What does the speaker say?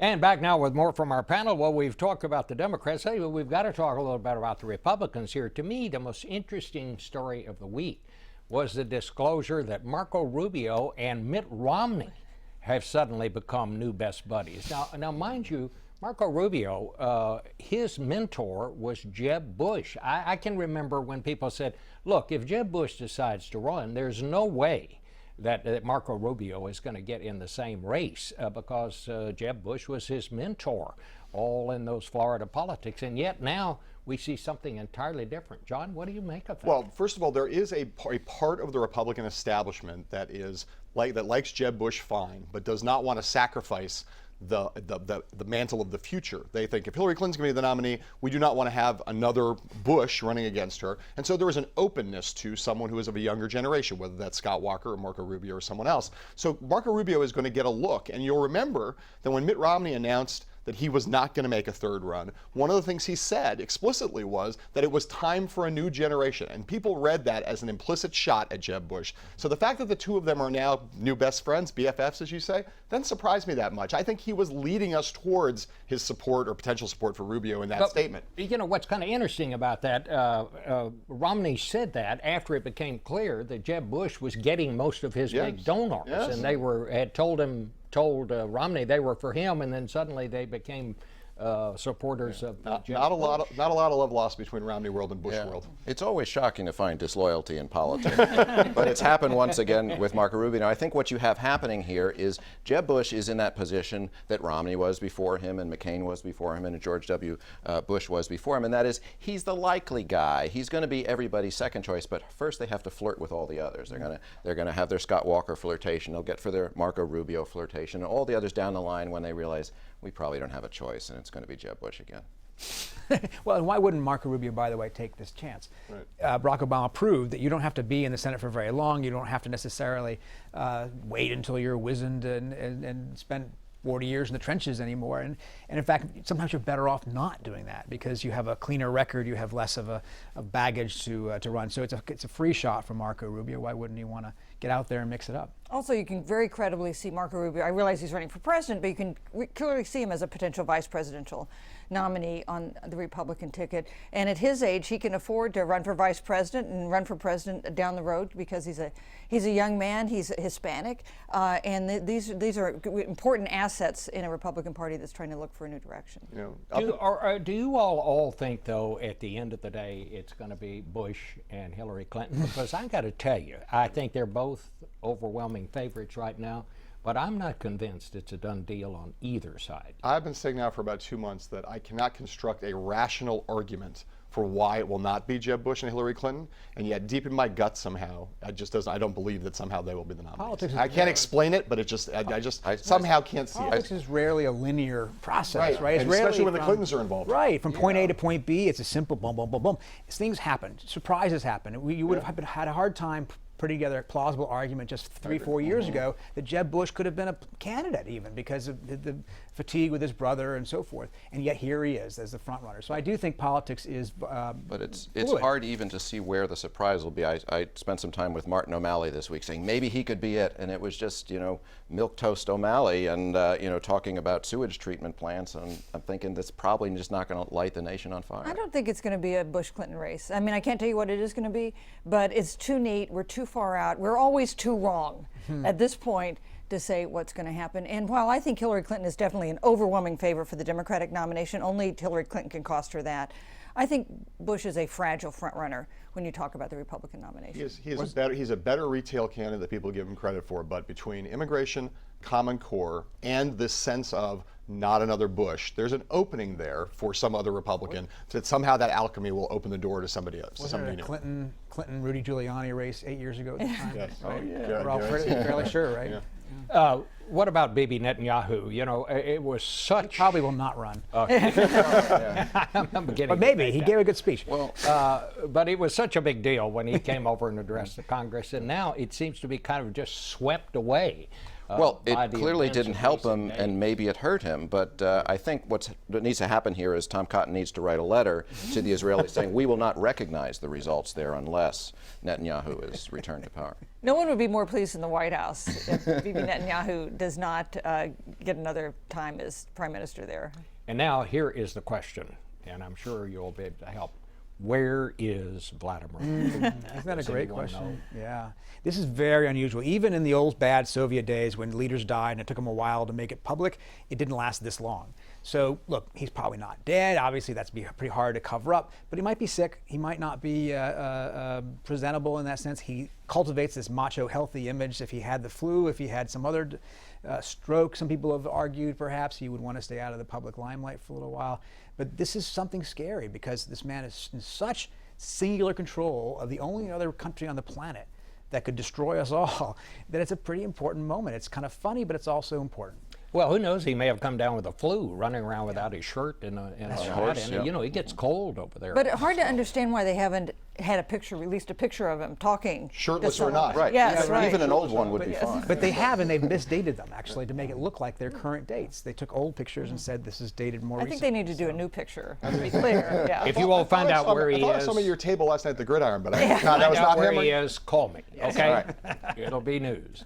And back now with more from our panel. Well, we've talked about the Democrats. Hey, we've got to talk a little bit about the Republicans here. To me, the most interesting story of the week was the disclosure that Marco Rubio and Mitt Romney have suddenly become new best buddies. Now, mind you, Marco Rubio, his mentor was Jeb Bush. I can remember when people said, look, if Jeb Bush decides to run, there's no way that Marco Rubio is going to get in the same race because Jeb Bush was his mentor all in those Florida politics. And yet now we see something entirely different. John, what do you make of that? Well, first of all, there is a part of the Republican establishment that likes Jeb Bush fine, but does not want to sacrifice the mantle of the future. They think if Hillary Clinton's going to be the nominee, we do not want to have another Bush running against her. And so there is an openness to someone who is of a younger generation, whether that's Scott Walker or Marco Rubio or someone else. So Marco Rubio is going to get a look. And you'll remember that when Mitt Romney announced that he was not going to make a third run, one of the things he said explicitly was that it was time for a new generation. And people read that as an implicit shot at Jeb Bush. So the fact that the two of them are now new best friends, BFFs, as you say, doesn't surprise me that much. I think he was leading us towards his support or potential support for Rubio in that statement. You know, what's kind of interesting about that, Romney said that after it became clear that Jeb Bush was getting most of his big donors. Yes. And they had told Romney they were for him, and then suddenly they became supporters of Jeb not a Bush. lot of love lost between Romney world and Bush world. It's always shocking to find disloyalty in politics, but it's happened once again with Marco Rubio. Now, I think what you have happening here is Jeb Bush is in that position that Romney was before him, and McCain was before him, and George W. Bush was before him, and that is he's the likely guy. He's going to be everybody's second choice, but first they have to flirt with all the others. They're going to have their Scott Walker flirtation. They'll get for their Marco Rubio flirtation, and all the others down the line when they realize we probably don't have a choice, and it's going to be Jeb Bush again. Well, and why wouldn't Marco Rubio, by the way, take this chance? Right. Barack Obama proved that you don't have to be in the Senate for very long. You don't have to necessarily wait until you're wizened and spend 40 years in the trenches anymore. And in fact, sometimes you're better off not doing that because you have a cleaner record, you have less of a baggage to run. So it's a free shot for Marco Rubio. Why wouldn't he want to get out there and mix it up? Also, you can very credibly see Marco Rubio. I realize he's running for president, but you can clearly see him as a potential vice presidential nominee on the Republican ticket. And at his age, he can afford to run for vice president and run for president down the road because he's a young man, he's Hispanic, and these are important assets in a Republican Party that's trying to look for a new direction. Do you all think, though, at the end of the day, it's going to be Bush and Hillary Clinton? Because I got to tell you, I think they're both overwhelming favorites right now, but I'm not convinced it's a done deal on either side. I've been saying now for about 2 months that I cannot construct a rational argument for why it will not be Jeb Bush and Hillary Clinton, and yet deep in my gut somehow, I don't believe that somehow they will be the nominees. I can't explain it, but I just somehow can't see it. Politics is rarely a linear process, right? It's and especially when the Clintons are involved. Right, from point A to point B, it's a simple boom, boom, boom, boom. Things happen, surprises happen. You would have had a hard time putting together a plausible argument just 3-4 years ago that Jeb Bush could have been a candidate even because of the fatigue with his brother and so forth. And yet here he is as the front runner. So I do think politics is but it's hard even to see where the surprise will be. I spent some time with Martin O'Malley this week saying maybe he could be it, and it was just, milquetoast O'Malley and, talking about sewage treatment plants, and I'm thinking that's probably just not going to light the nation on fire. I don't think it's going to be a Bush-Clinton race. I mean, I can't tell you what it is going to be, but it's too neat. We're too far out. We're always too wrong at this point to say what's going to happen. And while I think Hillary Clinton is definitely an overwhelming favorite for the Democratic nomination, only Hillary Clinton can cost her that. I think Bush is a fragile frontrunner when you talk about the Republican nomination. He's a better retail candidate that people give him credit for, but between immigration, Common Core, and this sense of not another Bush, there's an opening there for some other Republican that somehow that alchemy will open the door to somebody else. Was there a Clinton, Rudy Giuliani race 8 years ago at the time? Yes. Right? We're all fairly sure, right? Yeah. What about Bibi Netanyahu? It was such... He probably will not run. But maybe. He gave a good speech. Well, but it was such a big deal when he came over and addressed the Congress, and now it seems to be kind of just swept away. Well, by it the clearly events didn't of help recent him, days. and maybe it hurt him. But I think what needs to happen here is Tom Cotton needs to write a letter to the Israelis saying, we will not recognize the results there unless Netanyahu is returned to power. No one would be more pleased in the White House if Bibi Netanyahu does not get another time as prime minister there. And now here is the question, and I'm sure you'll be able to help. Where is Vladimir? Isn't that a Does great anyone question? know? Yeah. This is very unusual. Even in the old bad Soviet days when leaders died and it took them a while to make it public, it didn't last this long. So look, he's probably not dead. Obviously, that's pretty hard to cover up, but he might be sick. He might not be presentable in that sense. He cultivates this macho, healthy image. If he had the flu, if he had some other stroke, some people have argued perhaps he would want to stay out of the public limelight for a little while. But this is something scary because this man is in such singular control of the only other country on the planet that could destroy us all, that it's a pretty important moment. It's kind of funny, but it's also important. Well, who knows? He may have come down with a flu, running around without his shirt and a hat. horse, And, yeah. you know, he gets cold over there. But hard to understand why they haven't had a picture, released a picture of him talking. to Shirtless or someone. not. Right. Yes, even, right. even an old one would be fine. But they have, and they've misdated them actually to make it look like they're current dates. They took old pictures and said this is dated more I recently. think they need to do a new picture, to be clear. Yeah. if you won't find out where he I thought I is, saw him at your table last night at the Gridiron, but that was find out not where him. he is, call me, okay? It'll be news.